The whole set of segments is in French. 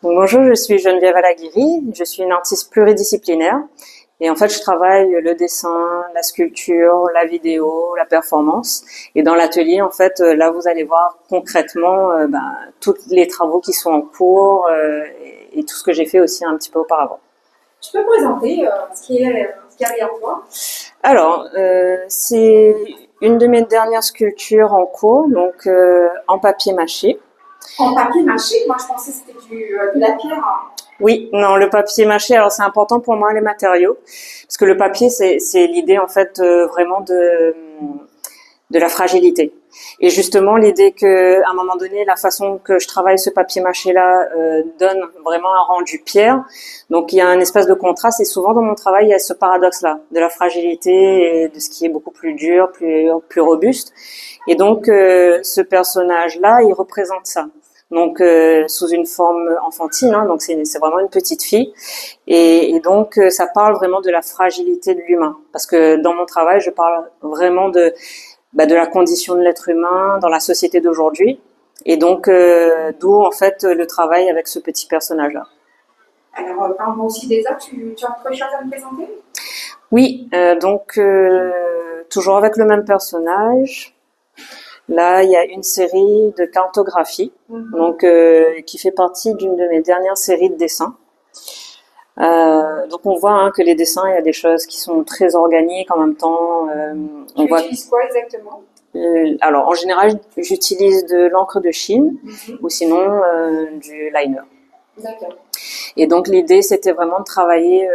Donc, bonjour, je suis Geneviève Alaguiri, je suis une artiste pluridisciplinaire et en fait je travaille le dessin, la sculpture, la vidéo, la performance et dans l'atelier en fait là vous allez voir concrètement tous les travaux qui sont en cours et tout ce que j'ai fait aussi un petit peu auparavant. Tu peux présenter ce qu'il y a derrière toi? Alors c'est une de mes dernières sculptures en cours donc en papier mâché. En papier mâché? Moi, je pensais que c'était de la pierre, hein. Oui, non, le papier mâché, alors c'est important pour moi les matériaux, parce que le papier c'est l'idée en fait vraiment de la fragilité. Et justement l'idée que à un moment donné la façon que je travaille ce papier mâché là donne vraiment un rendu pierre. Donc il y a un espèce de contraste et souvent dans mon travail il y a ce paradoxe là de la fragilité et de ce qui est beaucoup plus dur, plus robuste. Et donc ce personnage là, il représente ça. Donc sous une forme enfantine, hein, donc c'est vraiment une petite fille, et donc ça parle vraiment de la fragilité de l'humain, parce que dans mon travail je parle vraiment de la condition de l'être humain dans la société d'aujourd'hui, et donc d'où en fait le travail avec ce petit personnage là. Alors, parle-moi aussi des autres. Tu as autre chose à me présenter? Oui, donc toujours avec le même personnage. Là, il y a une série de cartographies, donc qui fait partie d'une de mes dernières séries de dessins. Donc on voit hein, que les dessins, il y a des choses qui sont très organiques en même temps. Tu utilises quoi exactement? Alors en général, j'utilise de l'encre de Chine ou sinon du liner. D'accord. Et donc l'idée, c'était vraiment de travailler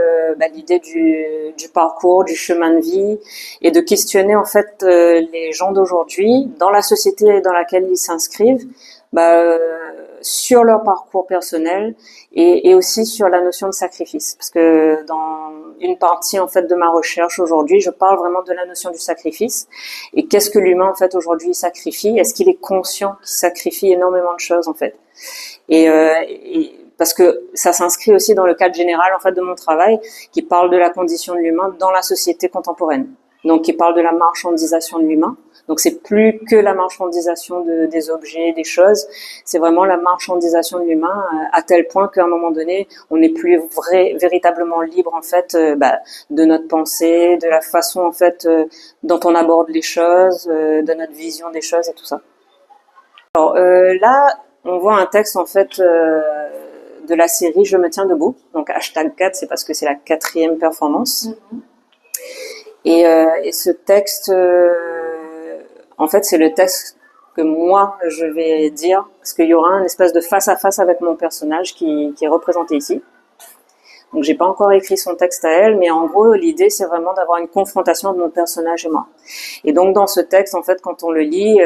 l'idée du parcours, du chemin de vie, et de questionner en fait les gens d'aujourd'hui dans la société dans laquelle ils s'inscrivent, sur leur parcours personnel et aussi sur la notion de sacrifice. Parce que dans une partie en fait de ma recherche aujourd'hui, je parle vraiment de la notion du sacrifice et qu'est-ce que l'humain en fait aujourd'hui sacrifie. Est-ce qu'il est conscient qu'il sacrifie énormément de choses en fait? Et parce que ça s'inscrit aussi dans le cadre général en fait de mon travail qui parle de la condition de l'humain dans la société contemporaine. Donc qui parle de la marchandisation de l'humain. Donc c'est plus que la marchandisation des objets, des choses, c'est vraiment la marchandisation de l'humain à tel point qu'à un moment donné, on n'est plus véritablement libre en fait de notre pensée, de la façon en fait dont on aborde les choses, de notre vision des choses et tout ça. Alors là, on voit un texte en fait de la série Je me tiens debout. Donc #4, c'est parce que c'est la 4e performance. Et ce texte, en fait, c'est le texte que moi je vais dire, parce qu'il y aura un espèce de face à face avec mon personnage qui est représenté ici. Donc j'ai pas encore écrit son texte à elle, mais en gros l'idée c'est vraiment d'avoir une confrontation de mon personnage et moi. Et donc dans ce texte en fait quand on le lit,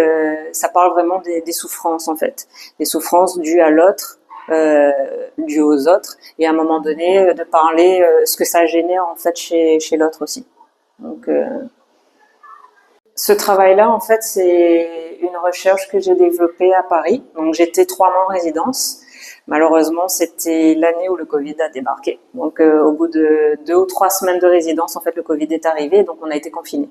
ça parle vraiment des souffrances en fait, des souffrances dues à l'autre, dues aux autres, et à un moment donné de parler ce que ça génère en fait chez l'autre aussi. Donc ce travail-là en fait c'est une recherche que j'ai développée à Paris. Donc j'étais 3 mois en résidence. Malheureusement, c'était l'année où le Covid a débarqué. Donc, au bout de 2 ou 3 semaines de résidence, en fait, le Covid est arrivé, donc on a été confinés.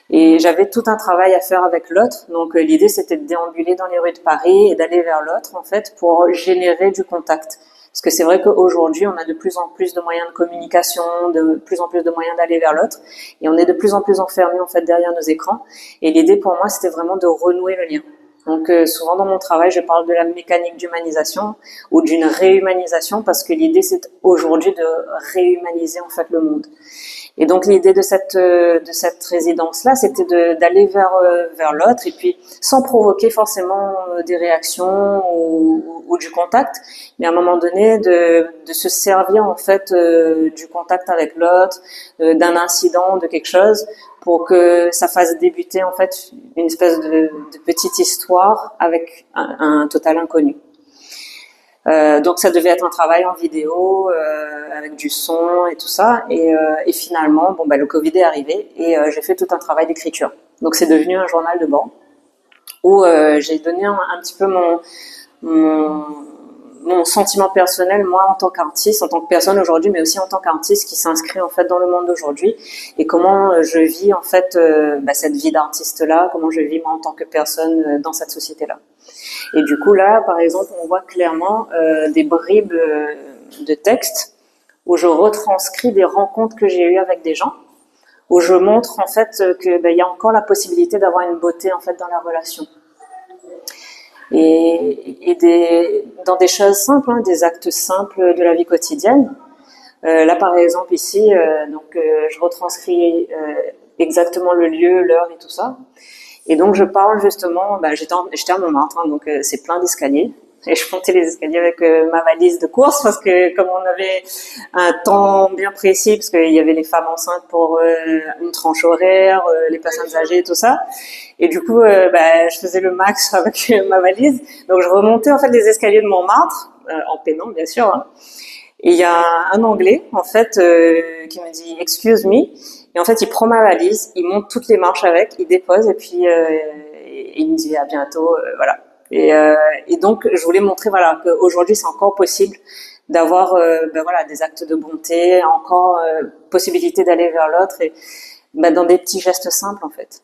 Et j'avais tout un travail à faire avec l'autre. Donc, l'idée, c'était de déambuler dans les rues de Paris et d'aller vers l'autre, en fait, pour générer du contact. Parce que c'est vrai qu'aujourd'hui, on a de plus en plus de moyens de communication, de plus en plus de moyens d'aller vers l'autre, et on est de plus en plus enfermés, en fait, derrière nos écrans. Et l'idée, pour moi, c'était vraiment de renouer le lien. Donc souvent dans mon travail, je parle de la mécanique d'humanisation ou d'une réhumanisation parce que l'idée c'est aujourd'hui de réhumaniser en fait le monde. Et donc l'idée de cette résidence-là, c'était d'aller vers l'autre et puis sans provoquer forcément des réactions ou du contact, mais à un moment donné de se servir en fait du contact avec l'autre, d'un incident, de quelque chose, pour que ça fasse débuter en fait une espèce de petite histoire avec un total inconnu. Donc ça devait être un travail en vidéo avec du son et tout ça et finalement le Covid est arrivé et j'ai fait tout un travail d'écriture. Donc c'est devenu un journal de bord où j'ai donné un petit peu mon sentiment personnel, moi en tant qu'artiste, en tant que personne aujourd'hui, mais aussi en tant qu'artiste qui s'inscrit en fait dans le monde d'aujourd'hui, et comment je vis en fait cette vie d'artiste là, comment je vis moi en tant que personne dans cette société là. Et du coup là, par exemple, on voit clairement des bribes de texte où je retranscris des rencontres que j'ai eues avec des gens, où je montre en fait que il y a encore la possibilité d'avoir une beauté en fait dans la relation. Et dans des choses simples, hein, des actes simples de la vie quotidienne. Là, par exemple, ici, je retranscris exactement le lieu, l'heure et tout ça. Et donc, je parle justement, j'étais à Montmartre, hein, donc c'est plein d'escaliers. Et je montais les escaliers avec ma valise de course parce que comme on avait un temps bien précis, parce qu'il y avait les femmes enceintes pour une tranche horaire, les personnes âgées et tout ça. Et du coup, je faisais le max avec ma valise. Donc, je remontais en fait les escaliers de Montmartre, en peinant bien sûr, hein. Et il y a un Anglais, en fait, qui me dit "Excuse me", et en fait, il prend ma valise, il monte toutes les marches avec, il dépose, et puis il me dit "à bientôt", voilà. Et donc, je voulais montrer, voilà, qu'aujourd'hui, c'est encore possible d'avoir, voilà, des actes de bonté, encore possibilité d'aller vers l'autre, et dans des petits gestes simples, en fait.